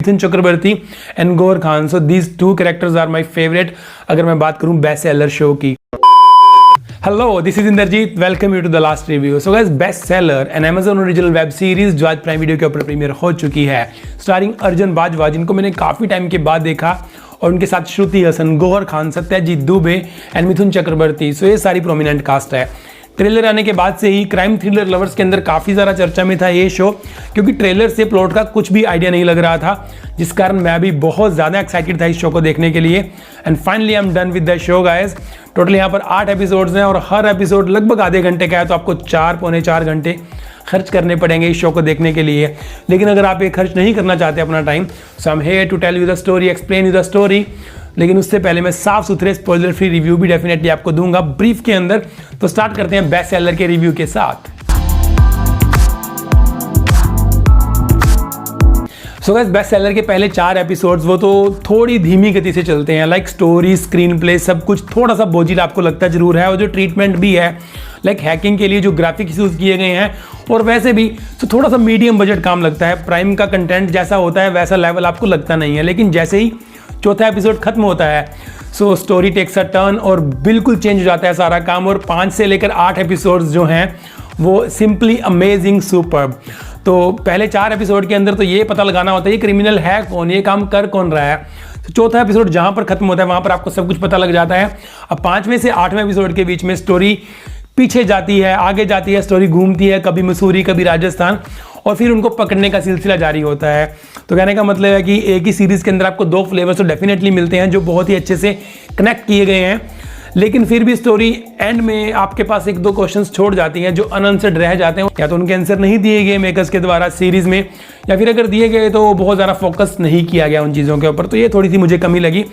Mithun Chakraborty and Gauhar Khan. So these two characters are my favourite अगर मैं बात करूं बेस्ट सेलर शो की। Hello, this is Indrajeet, welcome you to the last review. So guys, best seller an Amazon original web series जो आज prime video के ऊपर premiere हो चुकी है, स्टारिंग अर्जुन बाजवा, जिनको मैंने काफी टाइम के बाद देखा, और उनके साथ श्रुति हसन, गौहर खान, सत्यजीत दुबे एंड मिथुन चक्रवर्ती। सो ये सारी प्रोमिनेंट कास्ट है। ट्रेलर आने के बाद से ही क्राइम थ्रिलर लवर्स के अंदर काफ़ी ज़्यादा चर्चा में था ये शो, क्योंकि ट्रेलर से प्लॉट का कुछ भी आइडिया नहीं लग रहा था, जिस कारण मैं भी बहुत ज़्यादा एक्साइटेड था इस शो को देखने के लिए। And finally I am done with the show guys. Total यहाँ पर 8 एपिसोड्स हैं और हर एपिसोड लगभग आधे घंटे का है, तो आपको 4-4.25 घंटे खर्च करने पड़ेंगे इस शो को देखने के लिए। लेकिन अगर आप ये खर्च नहीं करना चाहते अपना time, so I am here to tell you the story, explain you the story. लेकिन उससे पहले मैं साफ सुथरे स्पॉइलर फ्री रिव्यू भी डेफिनेटली आपको दूंगा ब्रीफ के अंदर। तो स्टार्ट करते हैं बेस्ट सेलर के रिव्यू के साथ। सो गाइस, बेस्ट सेलर के पहले 4 एपिसोड्स वो तो थोड़ी धीमी गति से चलते हैं। लाइक स्टोरी, स्क्रीन प्ले, सब कुछ थोड़ा सा बोझिल आपको लगता जरूर है, और जो ट्रीटमेंट भी है, लाइक हैकिंग के लिए जो ग्राफिक्स यूज किए गए हैं, और वैसे भी तो थोड़ा सा मीडियम बजट काम लगता है। प्राइम का कंटेंट जैसा होता है वैसा लेवल आपको लगता नहीं है। लेकिन जैसे ही चौथा एपिसोड खत्म होता है, so story takes a turn और बिल्कुल चेंज हो जाता है सारा काम। और 5 से लेकर 8 एपिसोड्स जो हैं वो सिंपली अमेजिंग, सुपर्ब। तो पहले 4 एपिसोड के अंदर तो ये पता लगाना होता है ये क्रिमिनल है कौन, ये काम कर कौन रहा है। तो चौथा एपिसोड जहाँ पर खत्म होता है वहाँ पर आपको सब कुछ पता लग जाता है। अब 5वें से 8वें एपिसोड के बीच में स्टोरी पीछे जाती है, आगे जाती है, स्टोरी घूमती है, कभी मसूरी, कभी राजस्थान, और फिर उनको पकड़ने का सिलसिला जारी होता है। तो कहने का मतलब है कि एक ही सीरीज़ के अंदर आपको 2 फ्लेवर्स तो डेफिनेटली मिलते हैं जो बहुत ही अच्छे से कनेक्ट किए गए हैं। लेकिन फिर भी स्टोरी एंड में आपके पास 1-2 क्वेश्चंस छोड़ जाती हैं जो अनआंसर्ड रह जाते हैं, या तो उनके आंसर नहीं दिए गए मेकर्स के द्वारा सीरीज़ में, या फिर अगर दिए गए तो बहुत ज़्यादा फोकस नहीं किया गया उन चीज़ों के ऊपर। तो ये थोड़ी सी मुझे कमी लगी।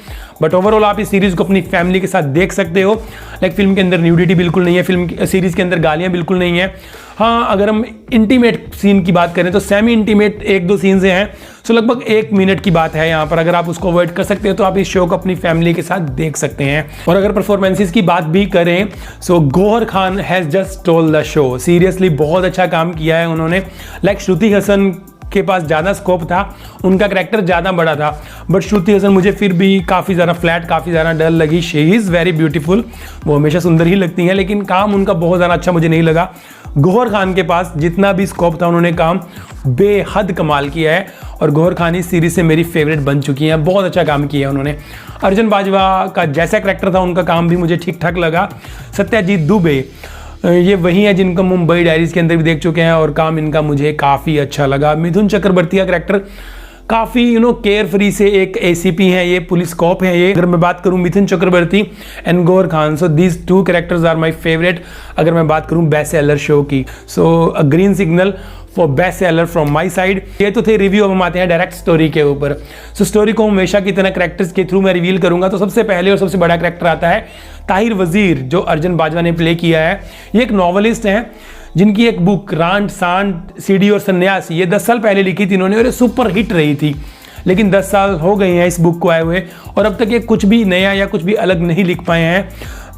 बट ओवरऑल आप इस सीरीज़ को अपनी फैमिली के साथ देख सकते हो। लाइक फिल्म के अंदर न्यूडिटी बिल्कुल नहीं है, फिल्म सीरीज़ के अंदर गालियाँ बिल्कुल नहीं है। हाँ, अगर हम इंटीमेट सीन की बात करें तो सेमी इंटीमेट 1-2 सीन से हैं। सो लगभग 1 मिनट की बात है यहाँ पर। अगर आप उसको अवॉइड कर सकते हो तो आप इस शो को अपनी फैमिली के साथ देख सकते हैं। और अगर परफॉर्मेंसेस की बात भी करें, so Gauhar Khan has just stole the show. Seriously बहुत अच्छा काम किया है उन्होंने। लाइक श्रुति हसन के पास ज़्यादा स्कोप था, उनका करैक्टर ज़्यादा बड़ा था, बट श्रुति हसन मुझे फिर भी काफ़ी ज़्यादा फ्लैट, काफ़ी ज़्यादा डल लगी। शी इज़ वेरी ब्यूटीफुल, वो हमेशा सुंदर ही लगती हैं, लेकिन काम उनका बहुत ज़्यादा अच्छा मुझे नहीं लगा। गौहर खान के पास जितना भी स्कोप था, उन्होंने काम बेहद कमाल किया है, और गौहर खान इस सीरीज से मेरी फेवरेट बन चुकी हैं। बहुत अच्छा काम किया है उन्होंने। अर्जुन बाजवा का जैसा करैक्टर था उनका काम भी मुझे ठीक ठाक लगा। सत्यजीत दुबे ये वही है जिनको मुंबई डायरीज के अंदर भी देख चुके हैं, और काम इनका मुझे काफ़ी अच्छा लगा। मिथुन चक्रवर्ती का करैक्टर काफ़ी केयर फ्री से एक एसीपी हैं, ये पुलिस कॉप है ये। अगर मैं बात करूं Mithun Chakraborty and Gauhar Khan, so these 2 characters are my favourite अगर मैं बात करूं बेस्ट सेलर शो की। So uh green signal for best seller from my side. ये तो थे रिव्यू। अब हम आते हैं डायरेक्ट स्टोरी के ऊपर। सो स्टोरी को हमेशा की तरह कैरेक्टर्स के थ्रू मैं रिवील करूंगा। तो सबसे पहले और सबसे बड़ा कैरेक्टर आता है ताहिर वजीर, जो अर्जुन बाजवा ने प्ले किया है। ये एक नॉवलिस्ट हैं जिनकी एक बुक रांड सांड सीडी और सन्यासी, ये 10 साल पहले लिखी थी इन्होंने, और ये सुपर हिट रही थी। लेकिन 10 साल हो गए हैं इस बुक को आए हुए, और अब तक ये कुछ भी नया या कुछ भी अलग नहीं लिख पाए हैं,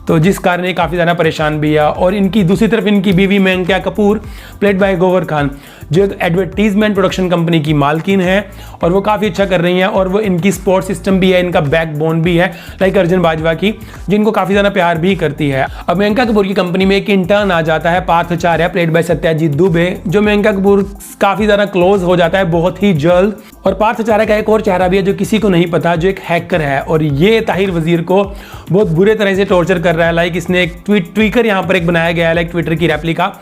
तो जिस कारण ये काफ़ी ज़्यादा परेशान भी है। और इनकी दूसरी तरफ इनकी बीवी मेनका कपूर, प्लेड बाय गौहर खान, जो एक एडवर्टीजमेंट प्रोडक्शन कंपनी की मालकिन है, और वो काफ़ी अच्छा कर रही हैं। और वो इनकी सपोर्ट सिस्टम भी है, इनका बैकबोन भी है, लाइक अर्जुन बाजवा की, जिनको काफ़ी ज़्यादा प्यार भी करती है। अब मेनका कपूर की कंपनी में एक इंटर्न आ जाता है पार्थाचार्य, प्लेड बाय सत्यजीत दुबे, जो मेनका कपूर काफ़ी ज़्यादा क्लोज हो जाता है बहुत ही जल्द। और पार्थाचार्य का एक और चेहरा भी है जो किसी को नहीं पता, जो एक हैकर है, और ये ताहिर वजीर को बहुत बुरे तरह से टॉर्चर कर रहा है। लाइक इसने एक ट्विकर यहाँ पर एक बनाया गया है, लाइक ट्विटर की रेप्लिका,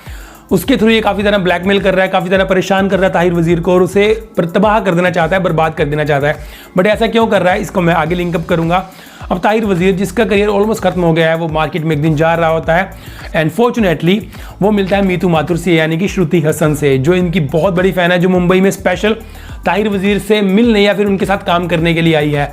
उसके थ्रू ये काफ़ी ज़्यादा ब्लैकमेल कर रहा है, काफ़ी ज़्यादा परेशान कर रहा है ताहिर वजीर को, और उसे तबाह कर देना चाहता है, बर्बाद कर देना चाहता है। बट ऐसा क्यों कर रहा है इसको मैं आगे लिंकअप करूंगा। अब ताहिर वजीर, जिसका करियर ऑलमोस्ट खत्म हो गया है, वो मार्केट में एक दिन जा रहा होता है, एंड फॉर्चुनेटली वो मिलता है मीतू माथुर से, यानी कि श्रुति हसन से, जो इनकी बहुत बड़ी फ़ैन है, जो मुंबई में स्पेशल ताहिर वजीर से मिलने या फिर उनके साथ काम करने के लिए आई है।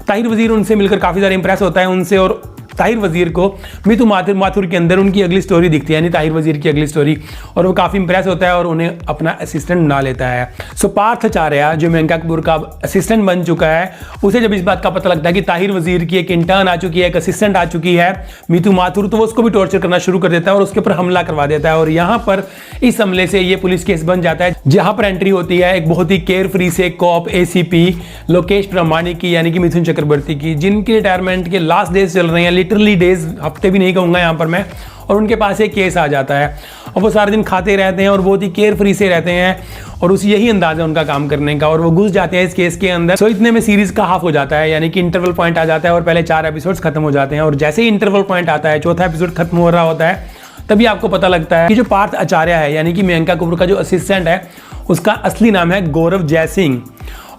ताहिर वजीर उनसे मिलकर काफ़ी ज़्यादा इंप्रेस होता है उनसे, और ताहिर वजीर को मीतू माथुर के अंदर उनकी अगली स्टोरी दिखती है, यानी ताहिर वजीर की अगली स्टोरी, और वो काफ़ी इंप्रेस होता है और उन्हें अपना असिस्टेंट बना लेता है। सो पार्थ आचार्य जो मेनका कपूर का असिस्टेंट बन चुका है, उसे जब इस बात का पता लगता है कि ताहिर वजीर की एक इंटर्न आ चुकी है, एक असिस्टेंट आ चुकी है मीतू माथुर, तो वो उसको भी टॉर्चर करना शुरू कर देता है और उसके ऊपर हमला करवा देता है। और यहाँ पर इस हमले से ये पुलिस केस बन जाता है, जहाँ पर एंट्री होती है एक बहुत ही केयर फ्री से कॉप ACP लोकेश प्रामाणिक की, यानी कि मिथुन चक्रवर्ती की, जिनके रिटायरमेंट के लास्ट डेज चल रहे हैं, लिटरली डेज, हफ्ते भी नहीं कहूँगा यहाँ पर मैं। और उनके पास एक केस आ जाता है और वो सारे दिन खाते रहते हैं और बहुत ही केयर फ्री से रहते हैं और उस यही अंदाज है उनका काम करने का, और वो घुस जाते हैं इस केस के अंदर। सो इतने में सीरीज का हाफ हो जाता है, यानी कि इंटरवल पॉइंट आ जाता है और पहले 4 एपिसोड्स खत्म हो जाते हैं। और जैसे ही इंटरवल पॉइंट आता है, चौथा एपिसोड खत्म हो रहा होता है, तभी आपको पता लगता है कि जो पार्थ आचार्य है, यानी कि मेनका कपूर का जो असिस्टेंट है, उसका असली नाम है गौरव जयसिंह,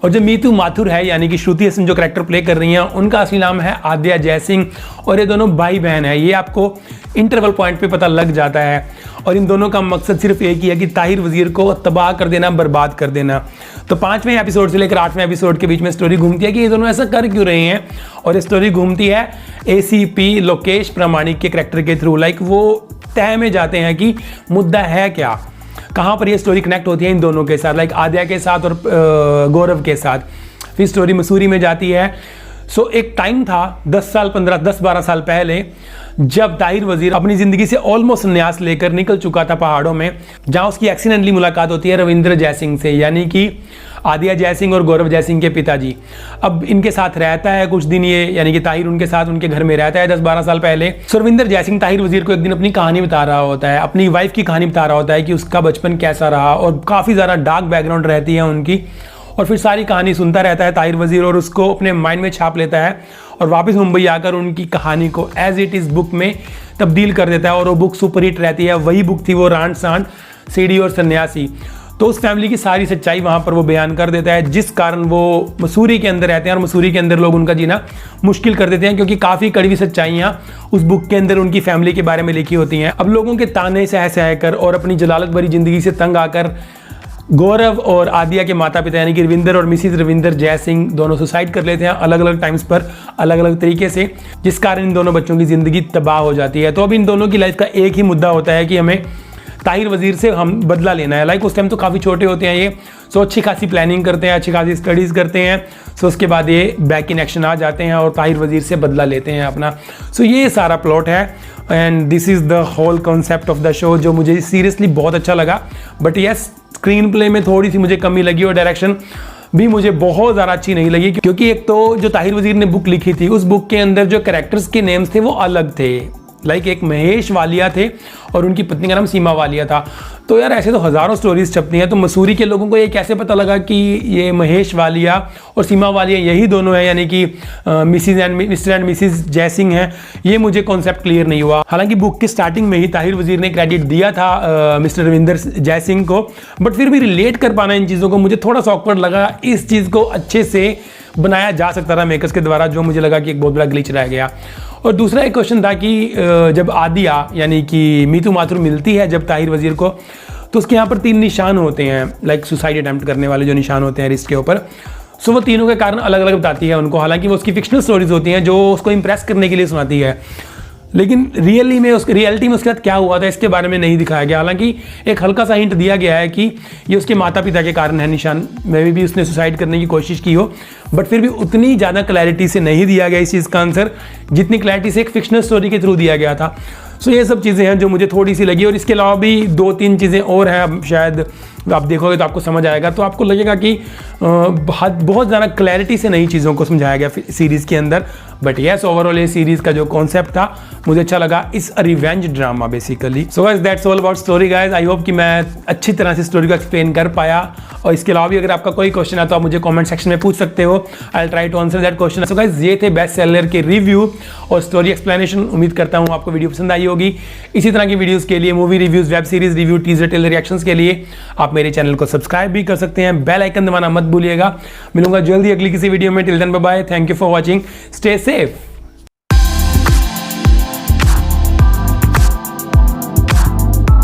और जो मीतू माथुर है, यानी कि श्रुति हसन जो कैरेक्टर प्ले कर रही हैं, उनका असली नाम है आद्या जयसिंह, और ये दोनों भाई बहन है। ये आपको इंटरवल पॉइंट पे पता लग जाता है, और इन दोनों का मकसद सिर्फ एक ही है कि ताहिर वजीर को तबाह कर देना, बर्बाद कर देना। तो 5वें एपिसोड से लेकर 8वें एपिसोड के बीच में स्टोरी घूमती है कि ये दोनों ऐसा कर क्यों रहे हैं, और ये स्टोरी घूमती है ACP लोकेश प्रामाणिक के कैरेक्टर के थ्रू। लाइक वो तह में जाते हैं कि मुद्दा है क्या, कहाँ पर ये स्टोरी कनेक्ट होती है इन दोनों के साथ, लाइक आद्या के साथ और गौरव के साथ। फिर स्टोरी मसूरी में जाती है। सो एक टाइम था 10-12 साल पहले, जब ताहिर वजीर अपनी ज़िंदगी से ऑलमोस्ट संन्यास लेकर निकल चुका था पहाड़ों में, जहाँ उसकी एक्सीडेंटली मुलाकात होती है रविंद्र जयसिंह से, यानी कि आद्या जयसिंह और गौरव जयसिंह के पिताजी। अब इनके साथ रहता है कुछ दिन ये, यानी कि ताहिर उनके साथ उनके घर में रहता है 10-12 साल पहले। रविंद्र जयसिंह ताहिर वजीर को एक दिन अपनी कहानी बता रहा होता है, अपनी वाइफ की कहानी बता रहा होता है कि उसका बचपन कैसा रहा, और काफ़ी ज़्यादा डार्क बैकग्राउंड रहती है उनकी। और फिर सारी कहानी सुनता रहता है ताहिर वजीर और उसको अपने माइंड में छाप लेता है, और वापस मुंबई आकर उनकी कहानी को एज इट इज़ बुक में तब्दील कर देता है, और वो बुक सुपर हिट रहती है। वही बुक थी वो रांड सांड सीडी और सन्यासी। तो उस फैमिली की सारी सच्चाई वहाँ पर वो बयान कर देता है, जिस कारण वो मसूरी के अंदर रहते हैं, और मसूरी के अंदर लोग उनका जीना मुश्किल कर देते हैं, क्योंकि काफ़ी कड़वी सच्चाइयाँ उस बुक के अंदर उनकी फैमिली के बारे में लिखी होती हैं। अब लोगों के ताने सह कर और अपनी जलालत भरी ज़िंदगी से तंग आकर गौरव और आद्या के माता पिता, यानी कि रविंदर और मिसिज रविंदर जयसिंह, दोनों सुसाइड कर लेते हैं अलग अलग टाइम्स पर, अलग अलग तरीके से, जिस कारण इन दोनों बच्चों की ज़िंदगी तबाह हो जाती है। तो अब इन दोनों की लाइफ का एक ही मुद्दा होता है कि हमें ताहिर वजीर से हम बदला लेना है। लाइक उस टाइम तो काफ़ी छोटे होते हैं ये, सो अच्छी खासी प्लानिंग करते हैं, अच्छी खासी स्टडीज़ करते हैं। सो उसके बाद ये बैक इन एक्शन आ जाते हैं और ताहिर वजीर से बदला लेते हैं अपना। सो ये सारा प्लॉट है, and this is the whole concept of the show, जो मुझे सीरियसली बहुत अच्छा लगा। बट यस, स्क्रीन प्ले में थोड़ी सी मुझे कमी लगी, और डायरेक्शन भी मुझे बहुत ज़्यादा अच्छी नहीं लगी, क्योंकि एक तो जो ताहिर वजीर ने बुक लिखी थी, उस बुक के अंदर जो कैरेक्टर्स के नेम्स थे वो अलग थे। लाइक एक महेश वालिया थे और उनकी पत्नी का नाम सीमा वालिया था। तो यार ऐसे तो हज़ारों स्टोरीज छपती हैं, तो मसूरी के लोगों को ये कैसे पता लगा कि ये महेश वालिया और सीमा वालिया यही दोनों हैं, यानी कि Mrs and Mr and Mrs Jaisingh हैं? ये मुझे कॉन्सेप्ट क्लियर नहीं हुआ। हालांकि बुक की स्टार्टिंग में ही ताहिर वजीर ने क्रेडिट दिया था मिस्टर रविंदर जयसिंह को, बट फिर भी रिलेट कर पाना इन चीज़ों को मुझे थोड़ा सा ऑकवर्ड लगा। इस चीज़ को अच्छे से बनाया जा सकता था मेकर्स के द्वारा, जो मुझे लगा कि एक बहुत बड़ा ग्लिच रह गया। और दूसरा एक क्वेश्चन था कि जब आदिया यानी कि मीतू माथुर मिलती है जब ताहिर वजीर को, तो उसके यहाँ पर 3 निशान होते हैं, लाइक सुसाइड अटेम्प्ट करने वाले जो निशान होते हैं रिस्ट के ऊपर। सो वो तीनों के कारण अलग अलग बताती है उनको, हालांकि वो उसकी फिक्शनल स्टोरीज होती हैं जो उसको इंप्रेस करने के लिए सुनाती है, लेकिन रियलिटी में उसके साथ क्या हुआ था इसके बारे में नहीं दिखाया गया। हालांकि एक हल्का सा हिंट दिया गया है कि ये उसके माता पिता के कारण है निशान, मे भी उसने सुसाइड करने की कोशिश की हो, बट फिर भी उतनी ज़्यादा क्लैरिटी से नहीं दिया गया इस चीज़ का आंसर, जितनी क्लैरिटी से एक फिक्शनल स्टोरी के थ्रू दिया गया था। सो ये सब चीज़ें हैं जो मुझे थोड़ी सी लगी, और इसके अलावा भी 2-3 चीज़ें और हैं, अब शायद आप देखोगे तो आपको समझ आएगा, तो आपको लगेगा कि बहुत ज़्यादा क्लैरिटी से नई चीज़ों को समझाया गया सीरीज़ के अंदर। बट यस, ओवरऑल ये सीरीज़ का जो कॉन्सेप्ट था मुझे अच्छा लगा, इस revenge drama basically. So guys that's all about story guys. I hope कि मैं अच्छी तरह से स्टोरी को एक्सप्लेन कर पाया, और इसके अलावा भी अगर आपका कोई क्वेश्चन है तो आप मुझे कमेंट सेक्शन में पूछ सकते हो। I will try to answer that question. So guys ये थे बेस्ट सेलर के रिव्यू और स्टोरी एक्सप्लेनेशन। उम्मीद करता हूँ आपको वीडियो पसंद आई होगी। इसी तरह की वीडियोज़ के लिए, movie reviews, web series review, teaser trailer reactions के लिए आप मेरे चैनल को सब्सक्राइब भी कर सकते हैं। बेल आइकन दबाना मत भूलिएगा। मिलूंगा जल्दी अगली किसी वीडियो में। Till then bye bye, thank you for watching, stay safe.